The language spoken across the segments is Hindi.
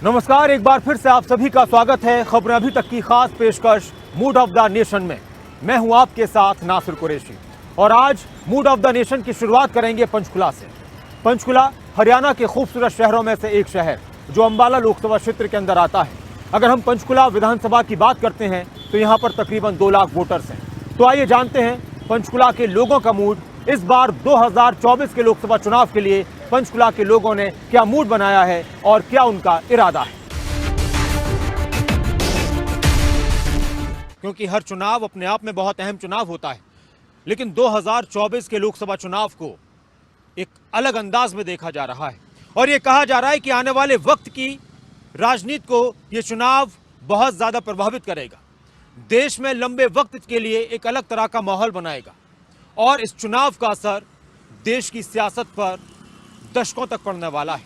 नमस्कार, एक बार फिर से आप सभी का स्वागत है खबरें अभी तक की खास पेशकश मूड ऑफ द नेशन में। मैं हूं आपके साथ नासिर कुरैशी और आज मूड ऑफ द नेशन की शुरुआत करेंगे पंचकुला से। पंचकुला हरियाणा के खूबसूरत शहरों में से एक शहर जो अंबाला लोकसभा क्षेत्र के अंदर आता है। अगर हम पंचकुला विधानसभा की बात करते हैं तो यहाँ पर तकरीबन 2 लाख वोटर्स हैं। तो आइए जानते हैं पंचकुला के लोगों का मूड इस बार 2024 के लोकसभा चुनाव के लिए पंचकुला के लोगों ने क्या मूड बनाया है और क्या उनका इरादा है। क्योंकि हर चुनाव अपने आप में बहुत अहम चुनाव होता है, लेकिन 2024 के लोकसभा चुनाव को एक अलग अंदाज में देखा जा रहा है और यह कहा जा रहा है कि आने वाले वक्त की राजनीति को यह चुनाव बहुत ज्यादा प्रभावित करेगा, देश में लंबे वक्त के लिए एक अलग तरह का माहौल बनाएगा और इस चुनाव का असर देश की सियासत पर दशकों तक पड़ने वाला है।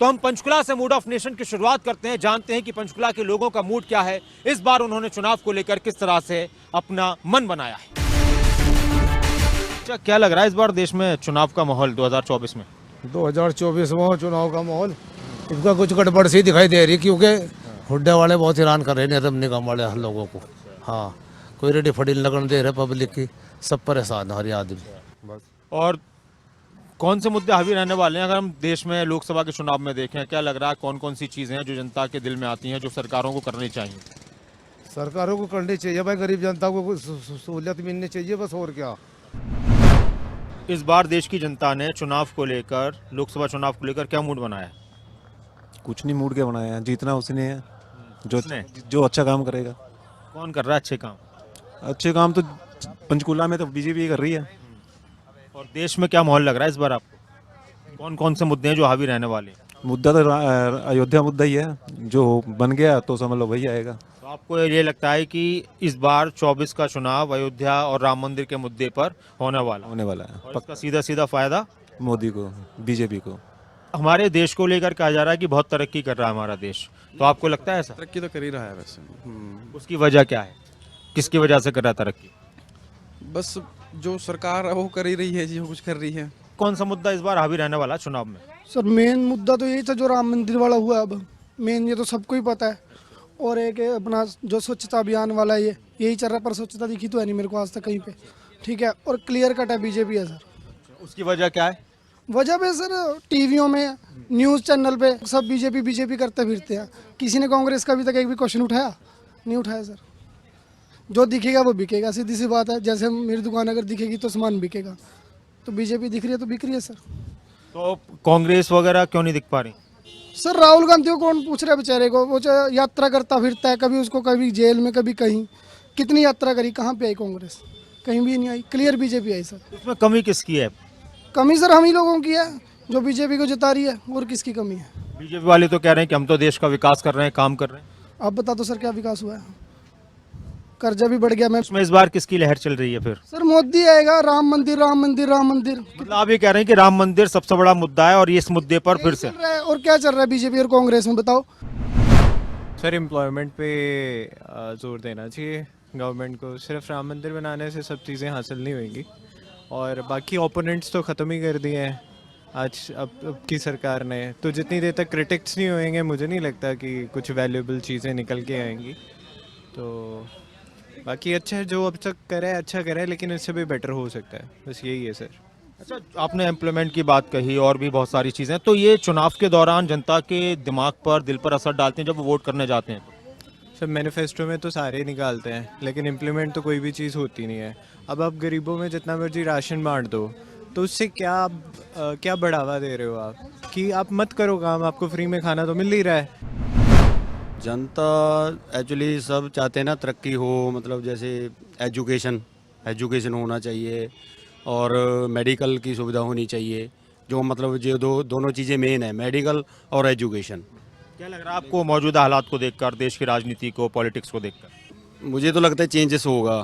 तो हम पंचकुला से मूड ऑफ नेशन की शुरुआत करते हैं, जानते हैं कि पंचकुला के लोगों का मूड क्या है, इस बार उन्होंने चुनाव को लेकर किस तरह से अपना मन बनाया है। क्या लग रहा है इस बार देश में चुनाव का माहौल 2024 में? 2024 में चुनाव का माहौल इसका कुछ गड़बड़ सी दिखाई दे रही है, क्योंकि हुड्डे वाले बहुत हैरान कर रहे हैं निगम निगम वाले हर लोगों को। हाँ, कोई रेडी फड़ी लगन दे रहे पब्लिक की, सब परेशान है हर आदमी। और कौन से मुद्दे हावी रहने वाले हैं अगर हम देश में लोकसभा के चुनाव में देखें? क्या लग रहा है कौन कौन सी चीजें हैं जो जनता के दिल में आती हैं जो सरकारों को करनी चाहिए? सरकारों को करनी चाहिए भाई, गरीब जनता को सहूलियत मिलनी चाहिए बस, और क्या। इस बार देश की जनता ने चुनाव को लेकर, लोकसभा चुनाव को लेकर क्या मूड बनाया है? कुछ नहीं मूड के बनाया है, जीतना उसने है जो अच्छा काम करेगा। कौन कर रहा है अच्छे काम? अच्छे काम तो पंचकुला में तो बीजेपी कर रही है। और देश में क्या माहौल लग रहा है इस बार आपको? कौन कौन से मुद्दे हैं जो हावी रहने वाले हैं? मुद्दा तो अयोध्या मुद्दा ही है, जो बन गया तो समझ लो वही आएगा। तो आपको ये लगता है कि इस बार 24 का चुनाव अयोध्या और राम मंदिर के मुद्दे पर होने वाला है और इसका सीधा सीधा फायदा मोदी को, बीजेपी को। हमारे देश को लेकर कहा जा रहा है कि बहुत तरक्की कर रहा है हमारा देश, तो आपको लगता है ऐसा? तरक्की तो कर ही रहा है वैसे। उसकी वजह क्या है, किसकी वजह से कर रहा है तरक्की? बस जो सरकार है वो कर ही रही है, जो कुछ कर रही है। कौन सा मुद्दा इस बार हावी रहने वाला चुनाव में? सर मेन मुद्दा तो यही था जो राम मंदिर वाला हुआ। अब मेन ये तो सबको ही पता है, और एक है अपना जो स्वच्छता अभियान वाला, ये यही चल रहा है, पर स्वच्छता दिखी तो है नहीं मेरे को आज तक कहीं पे। ठीक है, और क्लियर कट है बीजेपी है सर। उसकी वजह क्या है? वजह पे सर टीवियों में, न्यूज़ चैनल पे सब बीजेपी बीजेपी करते फिरते हैं। किसी ने कांग्रेस का अभी तक एक भी क्वेश्चन उठाया नहीं? उठाया सर। जो दिखेगा वो बिकेगा, सीधी सी बात है। जैसे मेरी दुकान अगर दिखेगी तो सामान बिकेगा, तो बीजेपी दिख रही है तो बिक रही है सर। तो कांग्रेस वगैरह क्यों नहीं दिख पा रही? सर राहुल गांधी को कौन पूछ रहा है बेचारे को? वो यात्रा करता फिरता है, कभी उसको कभी जेल में कभी कहीं। कितनी यात्रा करी, कहाँ पे आई कांग्रेस? कहीं भी नहीं आई, क्लियर बीजेपी आई सर। इसमें कमी किसकी है? कमी सर हम ही लोगों की है जो बीजेपी को जिता रही है, और किसकी कमी है? बीजेपी वाले तो कह रहे हैं कि हम तो देश का विकास कर रहे हैं, काम कर रहे हैं। आप बता दो सर क्या विकास हुआ है? कर्जा भी बढ़ गया। मैं उसमें इस बार किसकी लहर चल रही है फिर? सर मोदी आएगा, राम मंदिर राम मंदिर राम मंदिर। मतलब आप ये कह रहे हैं कि राम मंदिर सबसे बड़ा मुद्दा है और ये इस मुद्दे पर फिर से चल रहा है। और क्या चल रहा है बीजेपी और कांग्रेस में, बताओ? सर एम्प्लॉयमेंट पे जोर देना चाहिए गवर्नमेंट को। सिर्फ राम मंदिर बनाने से सब चीज़ें हासिल नहीं होंगी, और बाकी ओपोनेंट्स तो ख़त्म ही कर दिए हैं आज अब की सरकार ने। तो जितनी देर तक क्रिटिक्स नहीं होंगे मुझे नहीं लगता कि कुछ वैल्यूएबल चीज़ें निकल के आएंगी। तो बाकी अच्छा है, जो अब तक करे अच्छा करे, लेकिन इससे भी बेटर हो सकता है, बस यही है सर। अच्छा, आपने एम्प्लॉयमेंट की बात कही और भी बहुत सारी चीज़ें, तो ये चुनाव के दौरान जनता के दिमाग पर, दिल पर असर डालते हैं जब वो वोट करने जाते हैं? सर मैनिफेस्टो में तो सारे निकालते हैं, लेकिन इम्प्लीमेंट तो कोई भी चीज़ होती नहीं है। अब आप गरीबों में जितना मर्जी राशन बांट दो, तो उससे क्या बढ़ावा दे रहे हो आप? कि आप मत करो काम, आपको फ्री में खाना तो मिल ही रहा है। जनता एक्चुअली सब चाहते हैं ना तरक्की हो, मतलब जैसे एजुकेशन होना चाहिए और मेडिकल की सुविधा होनी चाहिए, जो मतलब जो दोनों चीज़ें मेन है, मेडिकल और एजुकेशन। क्या लग रहा है आपको मौजूदा हालात को देखकर, देश की राजनीति को, पॉलिटिक्स को देखकर? मुझे तो लगता है चेंजेस होगा।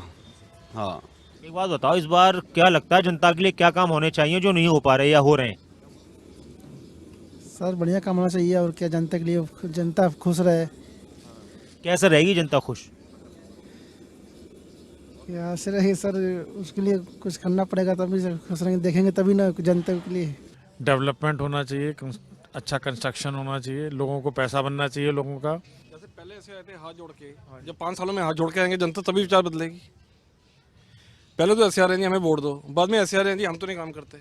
हाँ, एक बात बताओ, इस बार क्या लगता है जनता के लिए क्या काम होने चाहिए जो नहीं हो पा रहे या हो रहे हैं? सर बढ़िया काम होना चाहिए, और क्या जनता के लिए, जनता खुश रहे। कैसे रहेगी जनता खुश? क्या से रहे सर, उसके लिए कुछ करना पड़ेगा तभी खुश रहेंगे, देखेंगे तभी ना जनता के लिए। डेवलपमेंट होना चाहिए, अच्छा कंस्ट्रक्शन होना चाहिए, लोगों को पैसा बनना चाहिए लोगों का। जैसे पहले ऐसे आए थे हाथ जोड़ के, जब 5 सालों में हाथ जोड़ के आएंगे जनता तभी विचार बदलेगी। पहले तो ऐसे आ रहे हैं हमें वोट दो, बाद में ऐसे आ रहे हैं हम तो नहीं काम करते।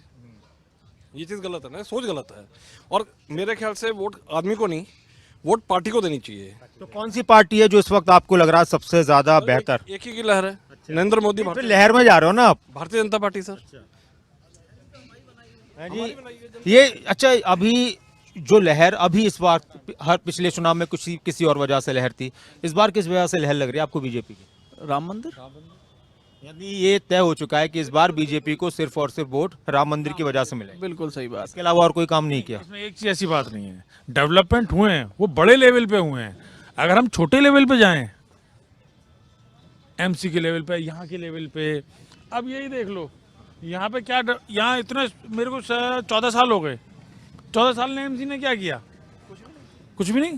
ये चीज़ गलत है ना, सोच गलत है। और मेरे ख्याल से वोट आदमी को नहीं, वोट पार्टी को देनी चाहिए। तो कौन सी पार्टी है जो इस वक्त आपको लग रहा है सबसे ज्यादा बेहतर? एक ही की लहर है, नरेंद्र मोदी, फिर लहर में जा रहे हो ना आप? Bharatiya Janata party sir. हैं जी, ये अच्छा, अभी जो लहर अभी इस बार, हर पिछले चुनाव में कुछ किसी और वजह से लहर थी, इस बार किस वजह से लहर लग रही है आपको बीजेपी की? राम मंदिर। यानी ये तय हो चुका है कि इस बार बीजेपी को सिर्फ और सिर्फ वोट राम मंदिर की वजह से मिलेगा, बिल्कुल सही बात। इसके अलावा और कोई काम नहीं किया? इसमें एक चीज ऐसी बात नहीं है, डेवलपमेंट हुए हैं वो बड़े लेवल पे हुए हैं। अगर हम छोटे लेवल पे जाएं, एमसी के लेवल पे, यहाँ के लेवल पे, अब यही देख लो यहाँ पे क्या, यहाँ इतने मेरे को 14 साल हो गए, 14 साल में एमसी ने क्या किया? कुछ भी नहीं।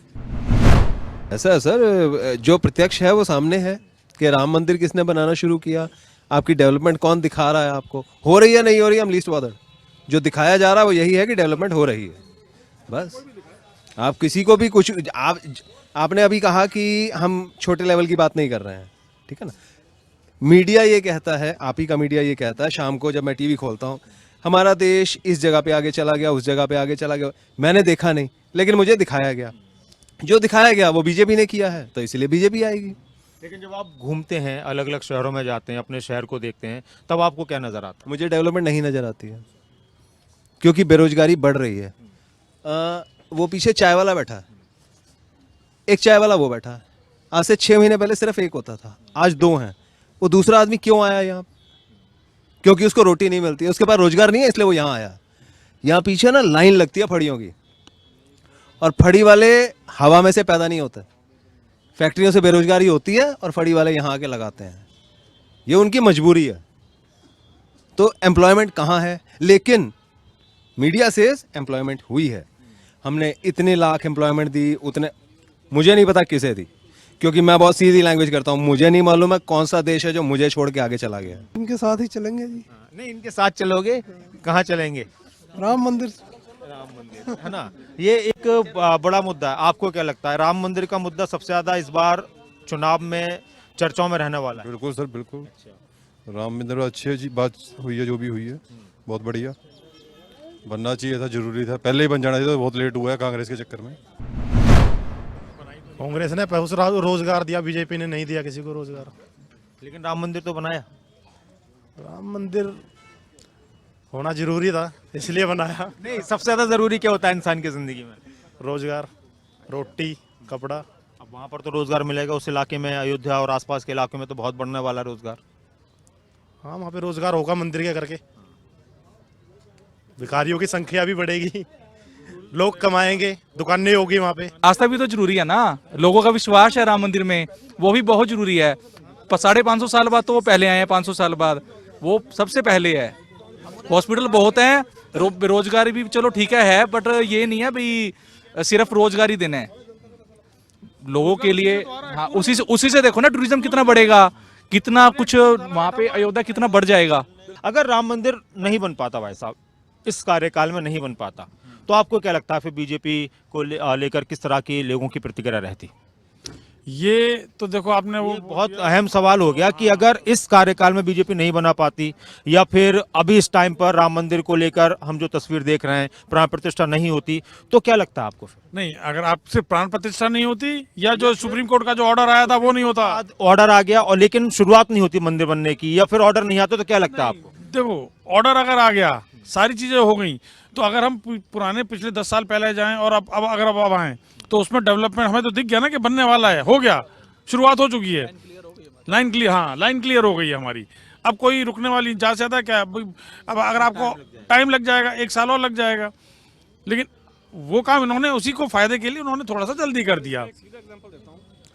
ऐसा है सर, जो प्रत्यक्ष है वो सामने है कि राम मंदिर किसने बनाना शुरू किया, आपकी डेवलपमेंट कौन दिखा रहा है, आपको हो रही है नहीं हो रही है, हम लीस्ट बॉदर। जो दिखाया जा रहा है वो यही है कि डेवलपमेंट हो रही है, बस। आप किसी को भी कुछ, आपने अभी कहा कि हम छोटे लेवल की बात नहीं कर रहे हैं, ठीक है ना। मीडिया ये कहता है, आप ही का मीडिया ये कहता है, शाम को जब मैं टीवी खोलता हूँ, हमारा देश इस जगह पे आगे चला गया, उस जगह पे आगे चला गया। मैंने देखा नहीं, लेकिन मुझे दिखाया गया। जो दिखाया गया वो बीजेपी ने किया है, तो इसलिए बीजेपी आएगी। लेकिन जब आप घूमते हैं, अलग अलग शहरों में जाते हैं, अपने शहर को देखते हैं, तब आपको क्या नजर आता है? मुझे डेवलपमेंट नहीं नज़र आती है, क्योंकि बेरोजगारी बढ़ रही है। वो पीछे चाय वाला बैठा है, एक चाय वाला वो बैठा है, आज से 6 महीने पहले सिर्फ एक होता था, आज 2 हैं। वो दूसरा आदमी क्यों आया यहाँ? क्योंकि उसको रोटी नहीं मिलती है, उसके पास रोजगार नहीं है, इसलिए वो यहाँ आया। यहाँ पीछे ना लाइन लगती है फड़ियों की, और फड़ी वाले हवा में से पैदा नहीं होते, फैक्ट्रियों से बेरोजगारी होती है और फड़ी वाले यहाँ आके लगाते हैं, ये उनकी मजबूरी है। तो एम्प्लॉयमेंट कहाँ है? लेकिन मीडिया से एम्प्लॉयमेंट हुई है, हमने इतने लाख एम्प्लॉयमेंट दी, उतने मुझे नहीं पता किसे दी, क्योंकि मैं बहुत सीधी लैंग्वेज करता हूँ। मुझे नहीं मालूम है कौन सा देश है जो मुझे छोड़ के आगे चला गया। इनके साथ ही चलेंगे जी। नहीं, इनके साथ चलोगे? कहाँ चलेंगे? राम मंदिर। राम मंदिर है ना, ये एक बड़ा मुद्दा है। आपको क्या लगता है, राम मंदिर का मुद्दा सबसे ज्यादा इस बार चुनाव में चर्चाओं में रहने वाला है? बिल्कुल सर, बिल्कुल। राम मंदिर अच्छी बात हुई है, जो भी हुई है बहुत बढ़िया, बनना चाहिए था, जरूरी था, पहले ही बन जाना चाहिए था, बहुत लेट हुआ है कांग्रेस के चक्कर में। कांग्रेस ने रोजगार दिया, बीजेपी ने नहीं दिया किसी को रोजगार। लेकिन राम मंदिर तो बनाया। राम मंदिर होना जरूरी था, इसलिए बनाया। नहीं, सबसे ज्यादा जरूरी क्या होता है इंसान की जिंदगी में? रोजगार, रोटी, कपड़ा। अब वहाँ पर तो रोजगार मिलेगा, उस इलाके में, अयोध्या और आसपास के इलाके में तो बहुत बढ़ने वाला रोजगार। हाँ, वहाँ पे रोजगार होगा मंदिर के करके, भिखारियों की संख्या भी बढ़ेगी, लोग कमाएंगे, दुकानें होगी वहाँ पे। आस्था भी तो जरूरी है ना, लोगों का विश्वास है राम मंदिर में, वो भी बहुत जरूरी है। 550 साल बाद तो वो पहले आए हैं, 500 साल बाद वो सबसे पहले है। हॉस्पिटल बहुत हैं, बेरोजगारी भी चलो ठीक है, बट ये नहीं है भाई सिर्फ रोजगार ही देना है लोगों के लिए। हाँ, उसी से देखो ना टूरिज्म कितना बढ़ेगा, कितना कुछ वहाँ पे अयोध्या कितना बढ़ जाएगा। अगर राम मंदिर नहीं बन पाता भाई साहब, इस कार्यकाल में नहीं बन पाता, तो आपको क्या लगता है फिर बीजेपी को लेकर किस तरह की लोगों की प्रतिक्रिया रहती? ये तो देखो आपने वो बहुत अहम सवाल हो गया कि अगर इस कार्यकाल में बीजेपी नहीं बना पाती, या फिर अभी इस टाइम पर राम मंदिर को लेकर हम जो तस्वीर देख रहे हैं, प्राण प्रतिष्ठा नहीं होती, तो क्या लगता है आपको फिर? नहीं, अगर आपसे प्राण प्रतिष्ठा नहीं होती, या जो सुप्रीम कोर्ट का जो ऑर्डर आया था वो नहीं होता। ऑर्डर आ गया और लेकिन शुरुआत नहीं होती मंदिर बनने की, या फिर ऑर्डर नहीं आता, तो क्या लगता है आपको? देखो, ऑर्डर अगर आ गया, सारी चीजें हो गई, तो अगर हम पुराने पिछले 10 साल पहले जाएं और अब अगर अब आए, तो उसमें डेवलपमेंट हमें तो दिख गया ना कि बनने वाला है, हो गया, शुरुआत हो चुकी है, लाइन क्लियर। हाँ, लाइन क्लियर हो गई है हमारी, अब कोई रुकने वाली ज्यादा से ज्यादा क्या। अब अगर आपको टाइम लग जाएगा, 1 साल और लग जाएगा, लेकिन वो काम इन्होंने उसी को फायदे के लिए उन्होंने थोड़ा सा जल्दी कर दिया।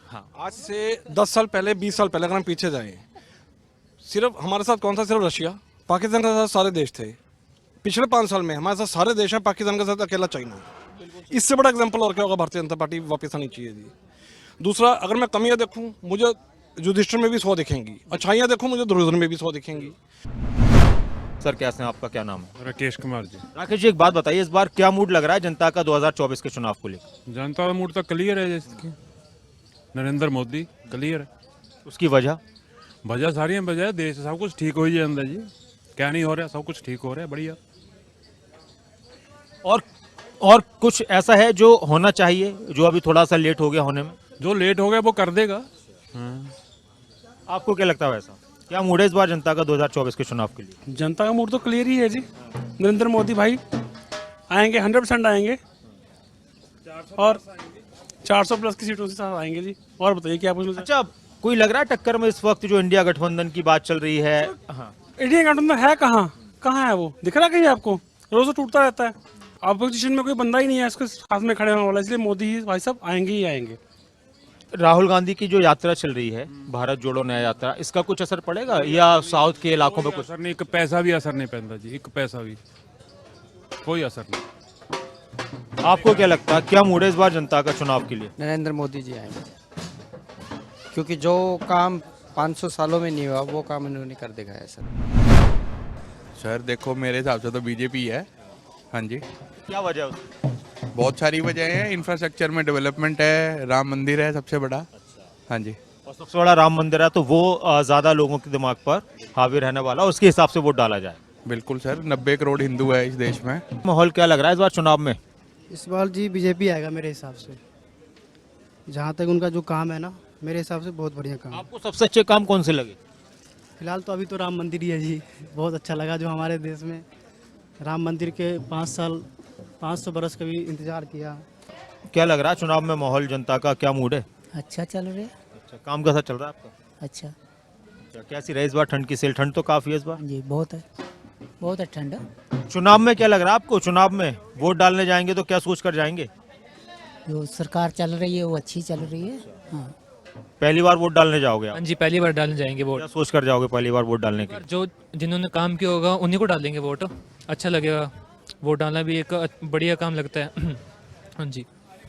हाँ, आज से 10 साल पहले, 20 साल पहले अगर हम पीछे जाएं, सिर्फ हमारे साथ कौन सा, सिर्फ रशिया, पाकिस्तान के साथ सारे देश थे। पिछले 5 साल में हमारे साथ सारे देश हैं, पाकिस्तान के साथ अकेला चाइना। इससे बड़ा एग्जांपल और क्या होगा? भारतीय जनता पार्टी वापस आनी चाहिए थी। दूसरा, अगर मैं कमियां देखूं, मुझे युधिष्ठिर में भी 100 दिखेंगी, अच्छाइयां देखूं, मुझे दुर्योधन में भी 100 दिखेंगी। सर कैसे हैं, आपका क्या नाम है? राकेश कुमार जी। राकेश जी, एक बात बताइए, इस बार क्या मूड लग रहा है जनता का 2024 के चुनाव को लेकर? जनता का मूड तो क्लियर है, जैसे कि नरेंद्र मोदी क्लियर है। उसकी वजह? वजह सारी वजह है, देश सब कुछ ठीक हो ही अंदर जी, क्या नहीं हो रहा, सब कुछ ठीक हो रहा है, बढ़िया। और कुछ ऐसा है जो होना चाहिए जो अभी थोड़ा सा लेट हो गया होने में? जो लेट हो गया वो कर देगा। आपको क्या लगता है वैसा? क्या मूड है इस बार जनता का 2024 के चुनाव के लिए? जनता का मूड तो क्लियर ही है जी। नरेंद्र मोदी भाई आएंगे, 100% आएंगे, और 400 प्लस की सीटों से साथ आएंगे जी। और बताइए क्या पूछना? अच्छा, कोई लग रहा है टक्कर में इस वक्त जो इंडिया गठबंधन की बात चल रही है? हाँ, इंडिया गठबंधन है कहाँ, कहाँ है वो? दिख रहा कहीं आपको? रोज तो टूटता रहता है। अपोजिशन में कोई बंदा ही नहीं है इसके साथ में खड़े होने वाला, इसलिए मोदी ही भाई साहब आएंगे ही आएंगे। राहुल गांधी की जो यात्रा चल रही है, भारत जोड़ो नया यात्रा, इसका कुछ असर पड़ेगा या साउथ के इलाकों में कुछ? असर नहीं, एक पैसा भी असर नहीं पैदा जी, एक पैसा भी, कोई असर नहीं। आपको क्या लगता है क्या मूड है इस बार जनता का चुनाव के लिए? नरेंद्र मोदी जी आएंगे, क्योंकि जो काम 500 सालों में नहीं हुआ वो काम इन्होंने कर दिखाया सर। सर देखो, मेरे हिसाब से तो बीजेपी है। हाँ जी। क्या वजह है उसकी? बहुत सारी वजह है, इंफ्रास्ट्रक्चर में डेवलपमेंट है, राम मंदिर है सबसे बड़ा। हाँ जी। और सबसे बड़ा राम मंदिर है, तो वो ज्यादा लोगों के दिमाग पर हावी रहने वाला, उसके हिसाब से वोट डाला जाए। बिल्कुल सर, 90 करोड़ हिंदू है इस देश में। माहौल क्या लग रहा है इस बार चुनाव में? इस बार जी बीजेपी आएगा मेरे हिसाब से, जहाँ तक उनका जो काम है ना, मेरे हिसाब से बहुत बढ़िया काम है। आपको सबसे अच्छे काम कौन से लगे? फिलहाल तो अभी तो राम मंदिर ही है जी, बहुत अच्छा लगा जो हमारे देश में राम मंदिर के 500 बरस का भी इंतजार किया। क्या लग रहा है चुनाव में माहौल जनता का, क्या मूड है? अच्छा चल रहा है। अच्छा, काम कैसा चल रहा है आपका? अच्छा अच्छा, कैसी रही इस बार ठंड की सेल? ठंड तो काफी है इस बार। जी, बहुत है ठंडा। चुनाव में क्या लग रहा है आपको? चुनाव में वोट डालने जाएंगे तो क्या सोच कर जाएंगे? जो सरकार चल रही है वो अच्छी चल रही है। हाँ, पहली बार वोट डालने जाओगे आप? जी, पहली बार डालने जाएंगे वोट। क्या सोच कर जाओगे पहली बार वोट डालने के लिए? जो जिन्होंने काम किया होगा उन्हीं को डालेंगे वोट, अच्छा लगेगा। वोट डालना भी एक बढ़िया काम लगता है। हाँ जी।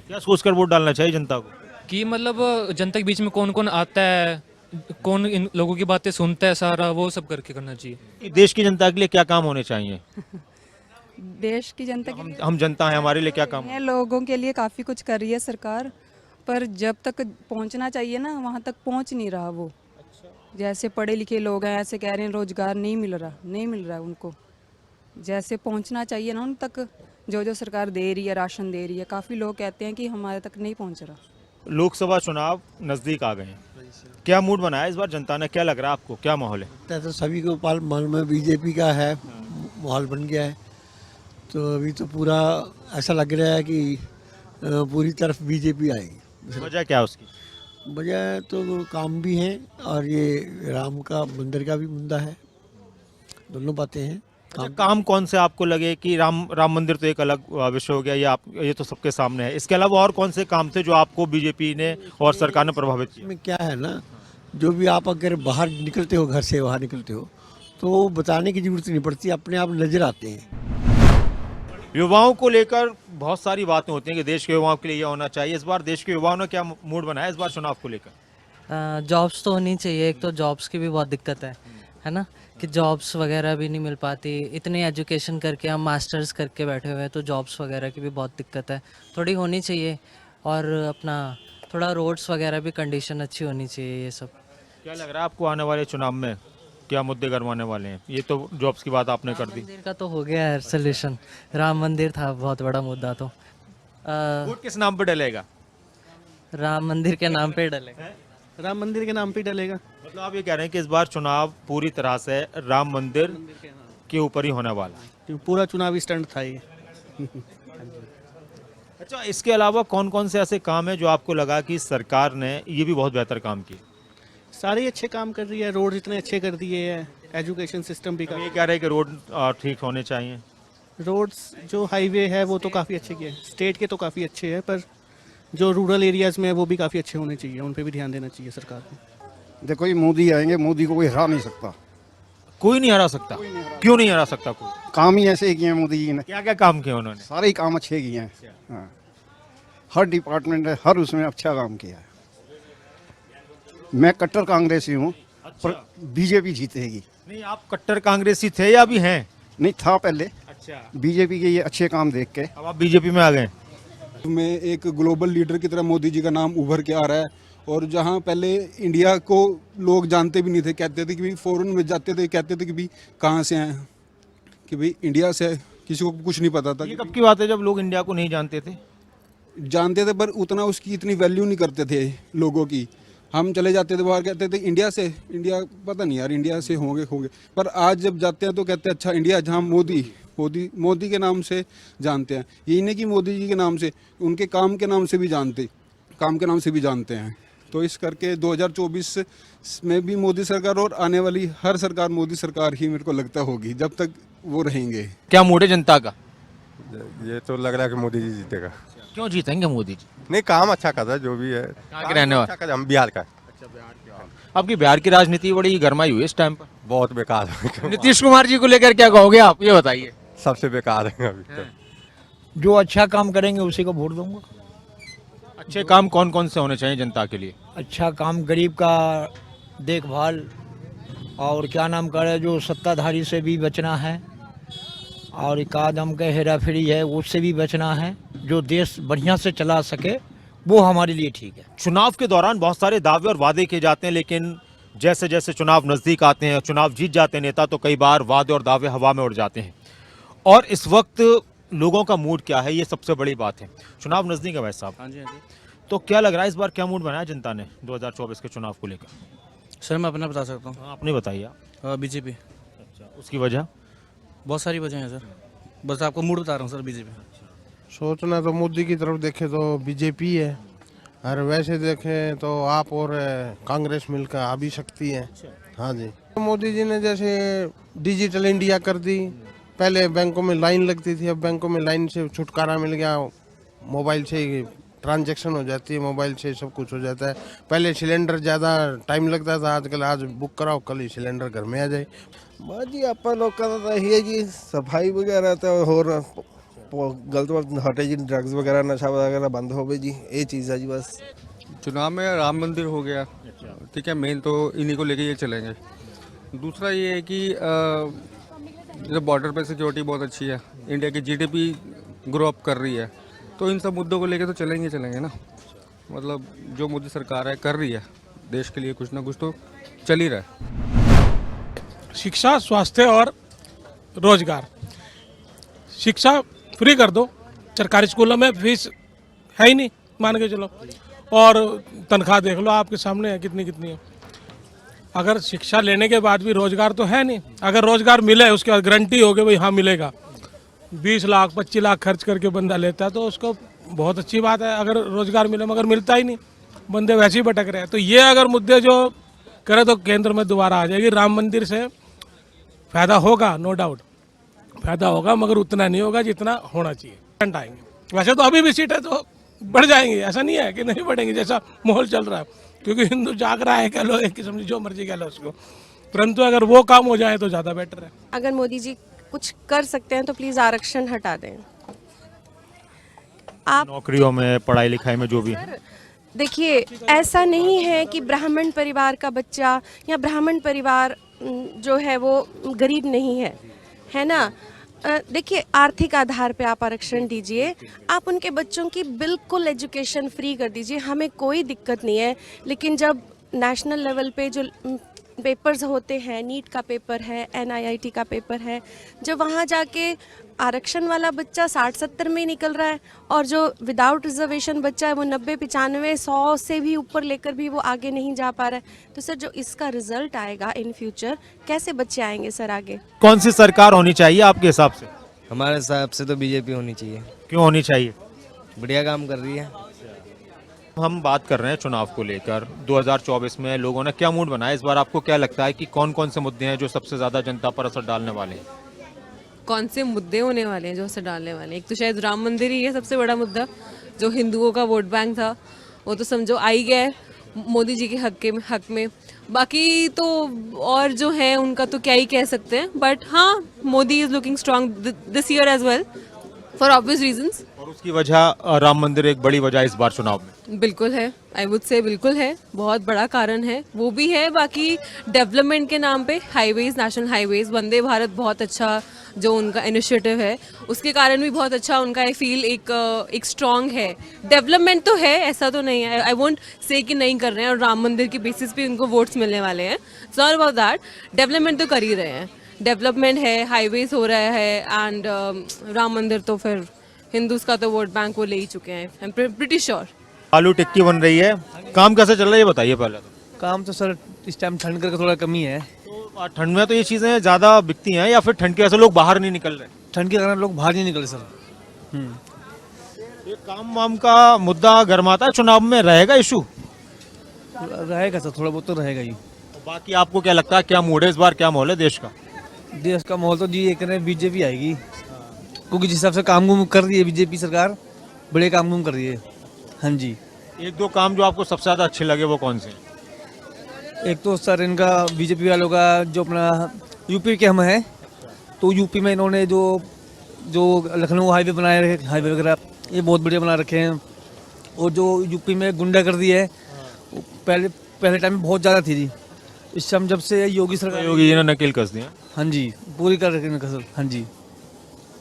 क्या सोच कर वोट डालना चाहिए जनता को? कि मतलब जनता के बीच में कौन कौन आता है, कौन इन लोगों की बातें सुनता है, सारा वो सब करके करना चाहिए। कि देश की जनता के लिए क्या काम होने चाहिए? देश की जनता के लिए हम जनता हैं, हमारे लिए क्या काम? है, लोगों के लिए काफ़ी कुछ कर रही है सरकार, पर जब तक पहुंचना चाहिए ना वहां तक पहुंच नहीं रहा वो। जैसे पढ़े लिखे लोग हैं ऐसे कह रहे हैं रोजगार नहीं मिल रहा उनको, जैसे पहुंचना चाहिए ना उन तक, जो सरकार दे रही है, राशन दे रही है, काफ़ी लोग कहते हैं कि हमारे तक नहीं पहुंच रहा। लोकसभा चुनाव नजदीक आ गए हैं, क्या मूड बनाया इस बार जनता ने? क्या लग रहा है आपको, क्या माहौल है? तो सभी को मन में बीजेपी का है, माहौल बन गया है। तो अभी तो पूरा ऐसा लग रहा है कि पूरी तरफ बीजेपी आएगी। वजह क्या है उसकी? वजह तो काम भी है और ये राम का मंदिर का भी मुद्दा है, दोनों बातें हैं। अच्छा, काम कौन से आपको लगे कि राम मंदिर तो एक अलग विषय हो गया, ये तो सबके सामने है, इसके अलावा और कौन से काम थे जो आपको बीजेपी ने और सरकार ने प्रभावित किया? में क्या है ना, जो भी आप अगर बाहर निकलते हो, घर से बाहर निकलते हो, तो बताने की जरूरत नहीं पड़ती, अपने आप नजर आते हैं। युवाओं को लेकर बहुत सारी बातें होती हैं कि देश के युवाओं के लिए यह होना चाहिए। इस बार देश के युवाओं ने क्या मूड बनाया इस बार चुनाव को लेकर? जॉब्स तो होनी चाहिए, एक तो जॉब्स की भी बहुत दिक्कत है ना, कि जॉब्स वगैरह भी नहीं मिल पाती। इतनी एजुकेशन करके हम मास्टर्स करके बैठे हुए हैं, तो जॉब्स वगैरह की भी बहुत दिक्कत है, थोड़ी होनी चाहिए। और अपना थोड़ा रोड्स वगैरह भी कंडीशन अच्छी होनी चाहिए, ये सब। क्या लग रहा है आपको आने वाले चुनाव में क्या मुद्दे गरमाने वाले हैं? ये तो जॉब्स की बात आपने कर दी। मंदिर का तो हो गया है सोल्यूशन, राम मंदिर था बहुत बड़ा मुद्दा। तो वोट किस नाम पे डलेगा? राम मंदिर के नाम पे डलेगा। राम मंदिर के नाम पे डलेगा। मतलब आप ये कह रहे हैं कि इस बार चुनाव पूरी तरह से राम मंदिर के ऊपर ही होने वाला है? पूरा चुनावी स्टंट था ये। अच्छा, इसके अलावा कौन कौन से ऐसे काम है जो आपको लगा कि सरकार ने ये भी बहुत बेहतर काम किया? सारे अच्छे काम कर रही है, रोड इतने अच्छे कर दिए हैं, एजुकेशन सिस्टम भी। ये कह रहे हैं कि रोड ठीक होने चाहिए। रोड्स जो हाईवे है वो तो काफ़ी अच्छे किए, स्टेट के तो काफ़ी अच्छे हैं, पर जो रूरल एरियाज़ में है वो भी काफ़ी अच्छे होने चाहिए, उन पे भी ध्यान देना चाहिए सरकार को। देखो ये मोदी आएंगे, मोदी को कोई हरा नहीं सकता। कोई नहीं हरा सकता? क्यों नहीं हरा सकता कोई? काम ही ऐसे किए हैं मोदी जी ने। क्या क्या काम किए उन्होंने? सारे ही काम अच्छे किए हैं। हाँ, हर डिपार्टमेंट है, हर उसमें अच्छा काम किया है। मैं कट्टर कांग्रेसी हूँ, बीजेपी जीतेगी। नहीं, आप कट्टर कांग्रेसी थे या अभी हैं? नहीं था पहले, अच्छा, बीजेपी के ये अच्छे काम देख के अब आप बीजेपी में आ गए। में एक ग्लोबल लीडर की तरह मोदी जी का नाम उभर के आ रहा है। और जहां पहले इंडिया को लोग जानते भी नहीं थे, कहते थे कि भाई फॉरेन में जाते थे, कहते थे कि भाई कहाँ से आए, कि भाई इंडिया से आए, किसी को कुछ नहीं पता था। ये कब की बात है जब लोग इंडिया को नहीं जानते थे? जानते थे पर उतना उसकी इतनी वैल्यू नहीं करते थे लोगों की। हम चले जाते थे बाहर, कहते थे इंडिया से, इंडिया पता नहीं यार इंडिया से होंगे। पर आज जब जाते हैं तो कहते हैं अच्छा इंडिया, जहाँ मोदी के नाम से जानते हैं। यही नहीं कि मोदी जी के नाम से, उनके काम के नाम से भी जानते हैं। तो इस करके 2024 में भी मोदी सरकार और आने वाली हर सरकार मोदी सरकार ही मेरे को लगता होगी, जब तक वो रहेंगे। क्या मूड है जनता का? ये तो लग रहा है कि मोदी जी जीतेगा। क्यों जीतेंगे मोदी जी? नहीं, काम अच्छा कर रहा है जो भी है। कहाँ के रहने वाले? हम बिहार का। आपकी बिहार की राजनीति बड़ी गरमाई हुई है इस टाइम पर। बहुत बेकार है। नीतीश कुमार जी को लेकर क्या कहोगे आप, ये बताइए। सबसे बेकार है अभी तक। जो अच्छा काम करेंगे उसी को वोट दूंगा। अच्छे काम कौन कौन से होने चाहिए जनता के लिए? अच्छा काम गरीब का देखभाल, और क्या नाम करे, जो सत्ताधारी से भी बचना है, और एक आदम के हेरा फेरी है उससे भी बचना है। जो देश बढ़िया से चला सके वो हमारे लिए ठीक है। चुनाव के दौरान बहुत सारे दावे और वादे किए जाते हैं, लेकिन जैसे जैसे चुनाव नज़दीक आते हैं, चुनाव जीत जाते हैं नेता, तो कई बार वादे और दावे हवा में उड़ जाते हैं। और इस वक्त लोगों का मूड क्या है, ये सबसे बड़ी बात है। चुनाव नज़दीक है भाई साहब। हाँ जी, हाँ जी। तो क्या लग रहा है इस बार क्या मूड बनाया जनता ने 2024 के चुनाव को लेकर? सर मैं अपना बता सकता हूँ। अपने बताइए आप। बीजेपी। अच्छा, उसकी वजह? बहुत सारी वजह हैं सर, बस आपको मूड बता रहा हूँ सर। बीजेपी सोचना तो मोदी की तरफ देखे तो बीजेपी है, और वैसे देखें तो आप और कांग्रेस मिलकर आ भी सकती है। हाँ जी, मोदी जी ने जैसे डिजिटल इंडिया कर दी, पहले बैंकों में लाइन लगती थी, अब बैंकों में लाइन से छुटकारा मिल गया, मोबाइल से ट्रांजैक्शन हो जाती है, मोबाइल से सब कुछ हो जाता है। पहले सिलेंडर ज़्यादा टाइम लगता था, आजकल आज बुक कराओ कल ही सिलेंडर घर में आ जाए। जी ਆਪਾਂ ਲੋਕਾਂ ਦਾ ਤਾਂ ਇਹੀ ਹੈ ਜੀ, ਸਫਾਈ ਵਗੈਰਾ ਤੇ ਹੋਰ ਗਲਤ ਹਟੇ ਜੀ, ਡਰੱਗਸ ਵਗੈਰਾ ਨਸ਼ਾ वगैरह बंद होवे जी, ये चीज़ है जी बस। चुनाव में राम मंदिर हो गया, ठीक है, मेन तो इन्हीं को लेके ये चलेंगे। दूसरा ये है कि जो बॉर्डर पे सिक्योरिटी बहुत अच्छी है, इंडिया की जीडीपी ग्रो अप कर रही है, तो इन सब मुद्दों को लेके तो चलेंगे ना। मतलब जो मोदी सरकार है कर रही है देश के लिए, कुछ ना कुछ तो चल ही रहा है। शिक्षा, स्वास्थ्य और रोजगार। शिक्षा फ्री कर दो, सरकारी स्कूलों में फीस है ही नहीं मान के चलो, और तनख्वाह देख लो आपके सामने है कितनी कितनी है। अगर शिक्षा लेने के बाद भी रोजगार तो है नहीं, अगर रोजगार मिले उसके बाद गारंटी हो गई भाई हाँ मिलेगा, 20 लाख 25 लाख खर्च करके बंदा लेता है तो उसको बहुत अच्छी बात है अगर रोजगार मिले, मगर मिलता ही नहीं, बंदे वैसे ही भटक रहे हैं। तो ये अगर मुद्दे जो करे तो केंद्र में दोबारा आ जाएगी। राम मंदिर से फायदा होगा, नो डाउट फायदा होगा, मगर उतना नहीं होगा जितना होना चाहिए। आएंगे वैसे तो अभी भी सीटें तो बढ़ जाएंगी, ऐसा नहीं है कि नहीं बढ़ेंगी, जैसा माहौल चल रहा है, क्योंकि हिंदू जाग रहा है, कह लो एक किस्म से जो मर्जी कह लो उसको, परंतु अगर वो काम हो जाए तो ज़्यादा बेटर है। अगर मोदी जी कुछ कर सकते हैं तो प्लीज़ आरक्षण हटा दें। आप नौकरियों में, पढ़ाई लिखाई में जो भी है। देखिए, ऐसा नहीं है कि ब्राह्मण परिवार का बच्चा या ब्राह्मण परिवार जो है वो गरीब नहीं है, है ना। देखिए, आर्थिक आधार पे आप आरक्षण दीजिए, आप उनके बच्चों की बिल्कुल एजुकेशन फ्री कर दीजिए, हमें कोई दिक्कत नहीं है। लेकिन जब नेशनल लेवल पे जो पेपर्स होते हैं, नीट का पेपर है, NIIT का पेपर है, जब वहाँ जाके आरक्षण वाला बच्चा 60-70 में निकल रहा है और जो विदाउट रिजर्वेशन बच्चा है वो 90-95-100 से भी ऊपर लेकर भी वो आगे नहीं जा पा रहा है, तो सर जो इसका रिजल्ट आएगा इन फ्यूचर, कैसे बच्चे आएंगे सर आगे? कौन सी सरकार होनी चाहिए आपके हिसाब से? हमारे हिसाब से तो बीजेपी होनी चाहिए। क्यों होनी चाहिए? बढ़िया काम कर रही है। हम बात कर रहे हैं चुनाव को लेकर, 2024 में लोगों ने क्या मूड बनाया इस बार? आपको क्या लगता है कि कौन कौन से मुद्दे हैं जो सबसे ज़्यादा जनता पर असर डालने वाले हैं? कौन से मुद्दे होने वाले हैं जो असर डालने वाले हैं? एक तो शायद राम मंदिर ही है सबसे बड़ा मुद्दा, जो हिंदुओं का वोट बैंक था वो तो समझो आ ही गया है मोदी जी के हक में। बाकी तो और जो है उनका तो क्या ही कह सकते हैं, बट हाँ, Modi is looking strong this year as well for obvious reasons. और उसकी वजह राम मंदिर एक बड़ी वजह इस बार चुनाव में। बिल्कुल है, आई वुड से बिल्कुल है, बहुत बड़ा कारण है वो भी है। बाकी डेवलपमेंट के नाम पे highways, national highways, Vande Bharat बहुत अच्छा जो उनका इनिशिएटिव है उसके कारण भी बहुत अच्छा उनका आई फील एक स्ट्रॉन्ग है। डेवलपमेंट तो है, ऐसा तो नहीं है, आई वोंट से कि नहीं कर रहे हैं और राम मंदिर के बेसिस पे उनको वोट्स मिलने वाले हैं। It's not about that, development तो कर ही रहे हैं, डेवलपमेंट है, हाईवेज हो रहा है एंड राम मंदिर तो फिर हिंदूज का तो वोट बैंक वो ले ही चुके हैं, आई एम प्रीटी श्योर। आलू टिक्की बन रही है, काम कैसे चल रहा है ये बताइए पहले तो। काम तो सर इस टाइम ठंड करके थोड़ा कमी है। तो ठंड में तो ये चीज़ें ज़्यादा बिकती हैं या फिर ठंड के वजह से लोग बाहर नहीं निकल रहे? ठंड के कारण लोग बाहर नहीं निकल रहे सर। ये काम वाम का मुद्दा गर्माता है चुनाव में, रहेगा इशू? रहेगा सर, थोड़ा बहुत तो रहेगा ही। बाकी आपको क्या लगता है, क्या मूड है इस बार, क्या माहौल है देश का? देश का माहौल तो जी एक बीजेपी आएगी, क्योंकि जिस हिसाब से काम गुम कर रही है बीजेपी सरकार, बड़े काम गुम कर रही है। हाँ जी। एक दो काम जो आपको सबसे ज़्यादा अच्छे लगे वो कौन से? एक तो सर इनका बीजेपी वालों का जो अपना यूपी के हम हैं, तो यूपी में इन्होंने जो लखनऊ हाईवे बनाए रखे, हाईवे वगैरह ये बहुत बढ़िया बना रखे हैं। और जो यूपी में गुंडागर्दी है वो पहले टाइम में बहुत ज़्यादा थी जी, इस टाइम जब से योगी सरकार, योगी जी ने नकेल कस दिया। हाँ जी, पूरी कर रखे हैं। हाँ जी।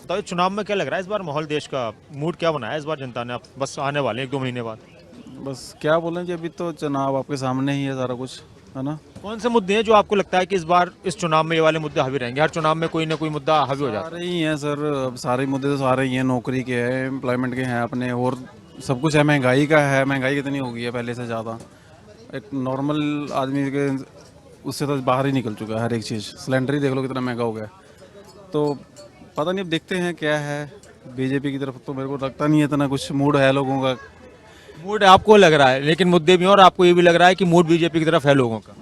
तो चुनाव में क्या लग रहा है इस बार माहौल, देश का मूड क्या बनाया इस बार जनता ने? आप बस आने वाले 1-2 महीने बाद। बस क्या बोलें जी, अभी तो चुनाव आपके सामने ही है सारा कुछ, है ना। कौन से मुद्दे हैं जो आपको लगता है कि इस बार इस चुनाव में ये वाले मुद्दे हावी रहेंगे? हर चुनाव में कोई ना कोई मुद्दा हावी हो जाता है। सारे ही हैं सर, अब सारे मुद्दे तो सारे ही हैं, नौकरी के हैं, एम्प्लॉयमेंट के हैं अपने, और सब कुछ है। महंगाई का है, महंगाई कितनी हो गई है पहले से ज़्यादा। एक नॉर्मल आदमी के उससे तो बाहर ही निकल चुका है हर एक चीज़। सिलेंडर ही देख लो कितना महंगा हो गया। तो पता नहीं, अब देखते हैं क्या है। बीजेपी की तरफ तो मेरे को लगता नहीं है इतना कुछ मूड है लोगों का। मूड आपको लग रहा है, लेकिन मुद्दे भी हैं और आपको ये भी लग रहा है कि मूड बीजेपी की तरफ है लोगों का?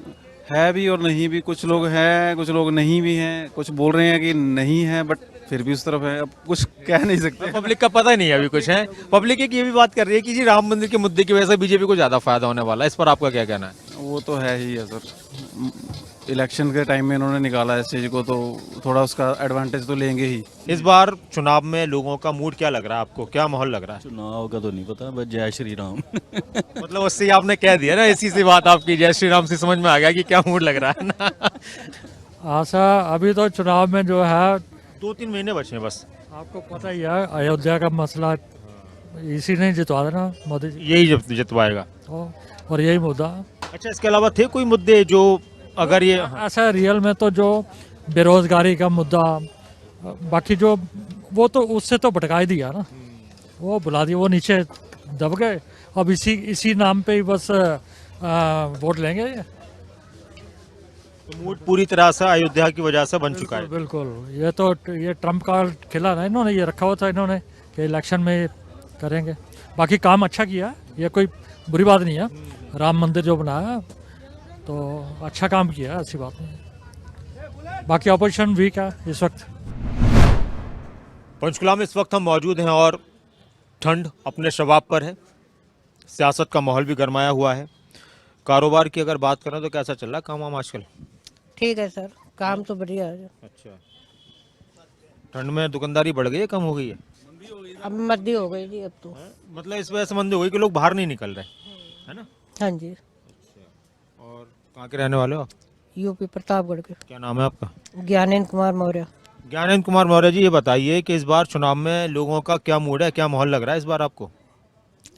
है भी और नहीं भी, कुछ लोग हैं, कुछ लोग नहीं भी हैं, कुछ बोल रहे हैं कि नहीं है बट फिर भी उस तरफ है। अब कुछ कह नहीं सकते, पब्लिक का पता ही नहीं है अभी कुछ है। पब्लिक एक ये भी बात कर रही है कि जी राम मंदिर के मुद्दे की वजह से बीजेपी को ज़्यादा फायदा होने वाला है, इस पर आपका क्या कहना है? वो तो है ही है सर, इलेक्शन के टाइम में इन्होंने निकाला है इस चीज़ को, तो थोड़ा उसका एडवांटेज तो लेंगे ही। इस बार चुनाव में लोगों का मूड क्या लग रहा है आपको, क्या माहौल लग रहा है? चुनाव का तो नहीं पता, बस जय श्री राम। मतलब उससे ही आपने कह दिया ना, इसी से बात आपकी जय श्री राम से समझ में आ गया कि क्या मूड लग रहा है ना। आशा अभी तो चुनाव में जो है 2-3 महीने बचे हैं बस। आपको पता ही है अयोध्या का मसला इसी ने जितवा देना, मोदी जी यही जितवाएगा और यही मुद्दा। अच्छा, इसके अलावा थे कोई मुद्दे जो अगर ये ऐसा रियल में तो जो बेरोजगारी का मुद्दा, बाकी जो वो तो उससे तो भटका ही दिया ना, वो बुला दिया, वो नीचे दब गए। अब इसी नाम पे ही बस वोट लेंगे। तो मूड पूरी तरह से अयोध्या की वजह से बन चुका है। बिल्कुल, ये ट्रम्प का खिला ना, इन्होंने ये रखा हुआ था इन्होंने कि इलेक्शन में करेंगे। बाकी काम अच्छा किया, ये कोई बुरी बात नहीं है। राम मंदिर जो बनाया तो अच्छा काम किया, ऐसी बात नहीं। बाकी ऑपोजिशन वीक है इस वक्त। पंचकुला में इस वक्त हम मौजूद हैं और ठंड अपने शबाब पर है, सियासत का माहौल भी गरमाया हुआ है। कारोबार की अगर बात करें तो कैसा चल रहा है काम वाम आजकल? ठीक है सर, काम तो बढ़िया है। अच्छा, ठंड में दुकानदारी बढ़ गई है, कम हो गई है? अब मंदी हो गई जी अब तो। मतलब इस वजह से मंदी हो गई कि लोग बाहर नहीं निकल रहे, है ना? हाँ जी। और कहाँ के रहने वाले हो? यूपी प्रतापगढ़ के। क्या नाम है आपका? ज्ञानेंद्र कुमार मौर्य। ज्ञानेंद्र कुमार मौर्य जी, ये बताइए कि इस बार चुनाव में लोगों का क्या मूड है, क्या माहौल लग रहा है इस बार आपको?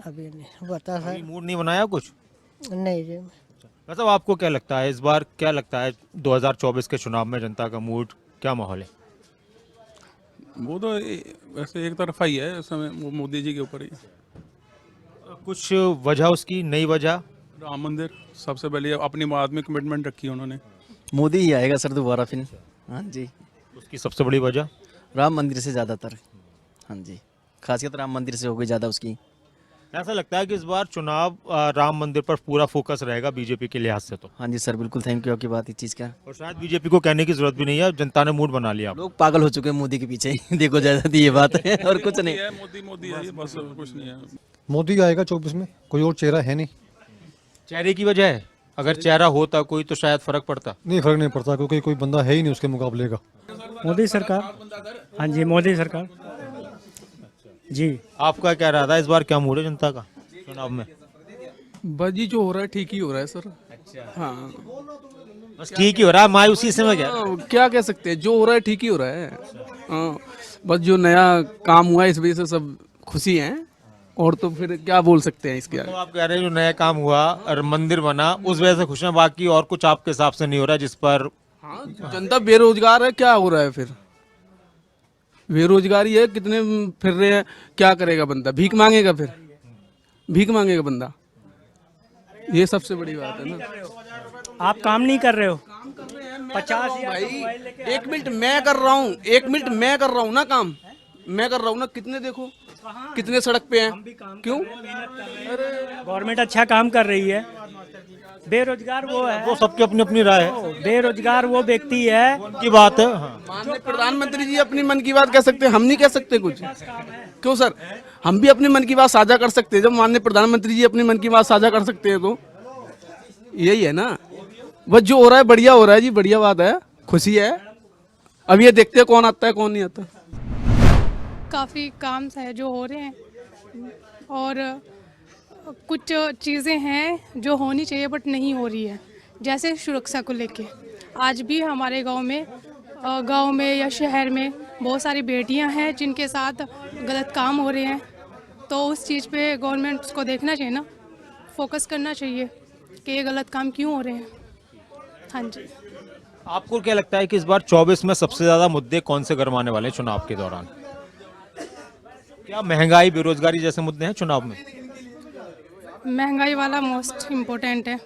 अभी नहीं बता सर, मूड नहीं बनाया कुछ? नहीं जी। मतलब आपको क्या लगता है इस बार, क्या लगता है 2024 के चुनाव में जनता का मूड, क्या माहौल है? वो तो वैसे एक तरफा ही है इस समय, वो मोदी जी के ऊपर ही। कुछ वजह उसकी, नई वजह? राम मंदिर सबसे पहले अपनी आदमी कमिटमेंट रखी है उन्होंने। मोदी ही आएगा सर दोबारा फिर। हाँ जी। उसकी सबसे बड़ी वजह? राम मंदिर से ज़्यादातर। हाँ जी, खासियत राम मंदिर से हो गई ज़्यादा उसकी। ऐसा लगता है कि इस बार चुनाव राम मंदिर पर पूरा फोकस रहेगा बीजेपी के लिहाज से तो? हाँ जी सर, बिल्कुल थैंक यू आपकी बात इस चीज़ का। और शायद बीजेपी को कहने की जरूरत भी नहीं है, जनता ने मूड बना लिया। लोग पागल हो चुके हैं मोदी के पीछे देखो ज़्यादा ये बात है और कुछ नहीं। मोदी है, बस कुछ नहीं है। मोदी आएगा 24 में, कोई और चेहरा है नहीं। चेहरे की वजह है? अगर चेहरा होता कोई तो शायद फर्क पड़ता। नहीं, फर्क नहीं पड़ता क्योंकि कोई बंदा है ही नहीं उसके मुकाबले का। मोदी सरकार। हाँ जी, मोदी सरकार। जी। आपका क्या रहा था इस बार, क्या मूड है जनता का चुनाव में? बस जी जो हो रहा है ठीक ही हो रहा है सर। हाँ बस ठीक ही हो रहा है, मायूसी से में क्या? क्या कह सकते हैं, जो हो रहा है ठीक ही हो रहा है। हाँ बस जो नया काम हुआ है इस वजह से सब खुशी हैं, और तो फिर क्या बोल सकते हैं इसके आगे। तो आप कह रहे हैं जो नया काम हुआ और मंदिर बना उस वजह से खुश हैं, बाकी और कुछ आपके हिसाब से नहीं हो रहा जिस पर? हाँ जनता बेरोजगार है, क्या हो रहा है फिर? बेरोजगारी है, कितने फिर रहे हैं, क्या करेगा बंदा? भीख मांगेगा, फिर भीख मांगेगा बंदा, ये सबसे बड़ी बात है ना। आप काम नहीं कर रहे हो। 50 भाई 1 मिनट मैं कर रहा हूँ, 1 मिनट मैं कर रहा हूँ ना, काम मैं कर रहा हूँ ना, कितने देखो कितने सड़क पे हैं, क्यों? गवर्नमेंट अच्छा काम कर रही है। बेरोजगार वो है, वो सबकी अपनी अपनी राय है। बेरोजगार वो व्यक्ति है की बात है। माननीय प्रधानमंत्री जी अपनी मन की बात कह सकते हैं, हम नहीं कह सकते कुछ, क्यों सर? हम भी अपनी मन की बात साझा कर सकते हैं, जब माननीय प्रधानमंत्री जी अपनी मन की बात साझा कर सकते हैं तो यही है ना। बस जो हो रहा है बढ़िया हो रहा है जी, बढ़िया बात है, खुशी है। अब ये देखते हैं कौन आता है कौन नहीं आता। काफ़ी काम है जो हो रहे हैं, और कुछ चीज़ें हैं जो होनी चाहिए बट नहीं हो रही है, जैसे सुरक्षा को लेके। आज भी हमारे गांव में या शहर में बहुत सारी बेटियां हैं जिनके साथ गलत काम हो रहे हैं, तो उस चीज़ पे गवर्नमेंट को देखना चाहिए ना, फोकस करना चाहिए कि ये गलत काम क्यों हो रहे हैं। हाँ जी। आपको क्या लगता है कि इस बार 24 में सबसे ज्यादा मुद्दे कौन से गरमाने वाले हैं चुनाव के दौरान? क्या महंगाई, बेरोजगारी जैसे मुद्दे हैं चुनाव में? महंगाई वाला मोस्ट इम्पोर्टेंट है।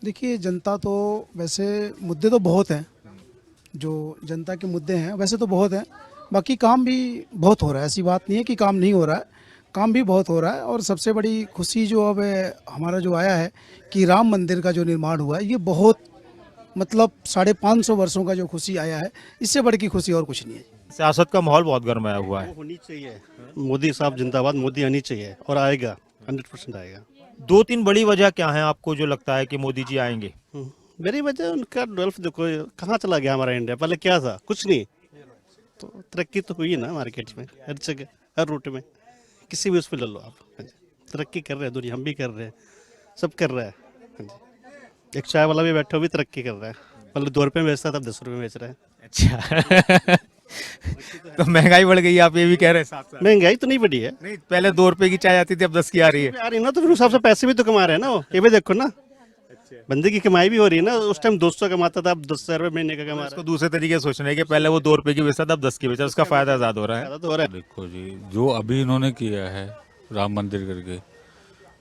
देखिए जनता तो वैसे मुद्दे तो बहुत हैं, जो जनता के मुद्दे हैं वैसे तो बहुत हैं, बाकी काम भी बहुत हो रहा है, ऐसी बात नहीं है कि काम नहीं हो रहा है, काम भी बहुत हो रहा है। और सबसे बड़ी खुशी जो अब हमारा जो आया है कि राम मंदिर का जो निर्माण हुआ है, ये बहुत मतलब 550 वर्षों का जो खुशी आया है, इससे बड़ी की खुशी और कुछ नहीं है। सियासत का माहौल बहुत गर्माया हुआ है। होनी चाहिए, मोदी साहब जिंदाबाद, मोदी आनी चाहिए और आएगा, 100% आएगा। 2-3 बड़ी वजह क्या है आपको जो लगता है कि मोदी जी आएंगे? मेरी वजह उनका डेवलप देखो कहाँ चला गया हमारा इंडिया, पहले क्या था, कुछ नहीं। तो तरक्की तो हुई ना मार्केट में, हर जगह, हर रूट में, किसी भी उस पर ले लो आप, तरक्की कर रहे हैं दुनिया, हम भी कर रहे हैं, सब कर रहा है। एक चाय वाला भी बैठा भी तरक्की कर रहा है, पहले 2 रुपये में बेचता था, अब 10 रुपये में बेच रहा है। अच्छा तो महंगाई बढ़ गई है, आप ये भी कह रहे हैं? साथ महंगाई तो नहीं बढ़ी है, नहीं, पहले 2 रुपए की चाय आती थी, अब 10 की आ रही है। आ रही ना, तो फिर उस हिसाब से पैसे भी तो कमा रहे हैं ना वो, ये भी देखो ना। बंदे की कमाई भी हो रही है ना, उस टाइम 200 कमाता था, अब 10,000 रुपये महीने का कमा रहा है। उसको दूसरे तरीके से सोचना है कि पहले वो 2 रुपए की बेचता था, अब 10 की बेचा, उसका फायदा ज्यादा हो रहा है। देखो जी, जो अभी इन्होंने किया है राम मंदिर करके,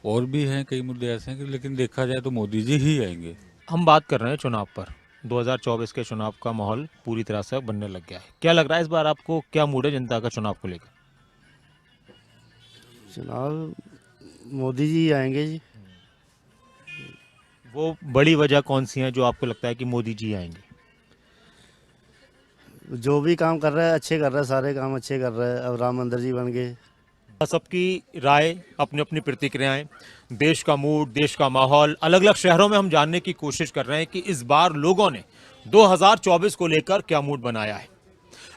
और भी हैं कई मुद्दे ऐसे हैं कि, लेकिन देखा जाए तो मोदी जी ही आएंगे। हम बात कर रहे हैं चुनाव पर, 2024 के चुनाव का माहौल पूरी तरह से बनने लग गया है। क्या लग रहा है इस बार आपको, क्या मूड है जनता का चुनाव को लेकर? चुनाव मोदी जी आएंगे जी। वो बड़ी वजह कौन सी है जो आपको लगता है कि मोदी जी आएंगे? जो भी काम कर रहा है अच्छे कर रहा है, सारे काम अच्छे कर रहा है, अब राम मंदिर जी बन गए। सबकी राय, अपनी अपनी प्रतिक्रियाएं, देश का मूड, देश का माहौल अलग अलग शहरों में हम जानने की कोशिश कर रहे हैं कि इस बार लोगों ने 2024 को लेकर क्या मूड बनाया है।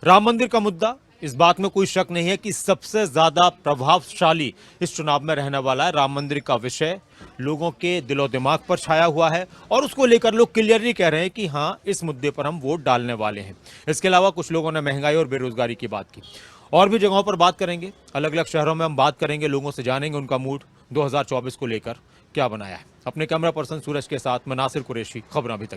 राम मंदिर का मुद्दा, इस बात में कोई शक नहीं है कि सबसे ज्यादा प्रभावशाली इस चुनाव में रहने वाला है। राम मंदिर का विषय लोगों के दिलो दिमाग पर छाया हुआ है और उसको लेकर लोग क्लियरली कह रहे हैं कि हाँ, इस मुद्दे पर हम वोट डालने वाले हैं। इसके अलावा कुछ लोगों ने महंगाई और बेरोजगारी की बात की, और भी जगहों पर बात करेंगे, अलग अलग शहरों में हम बात करेंगे, लोगों से जानेंगे उनका मूड 2024 को लेकर क्या बनाया है। अपने कैमरा पर्सन सूरज के साथ मैं नासिर कुरैशी, खबर अभी तक।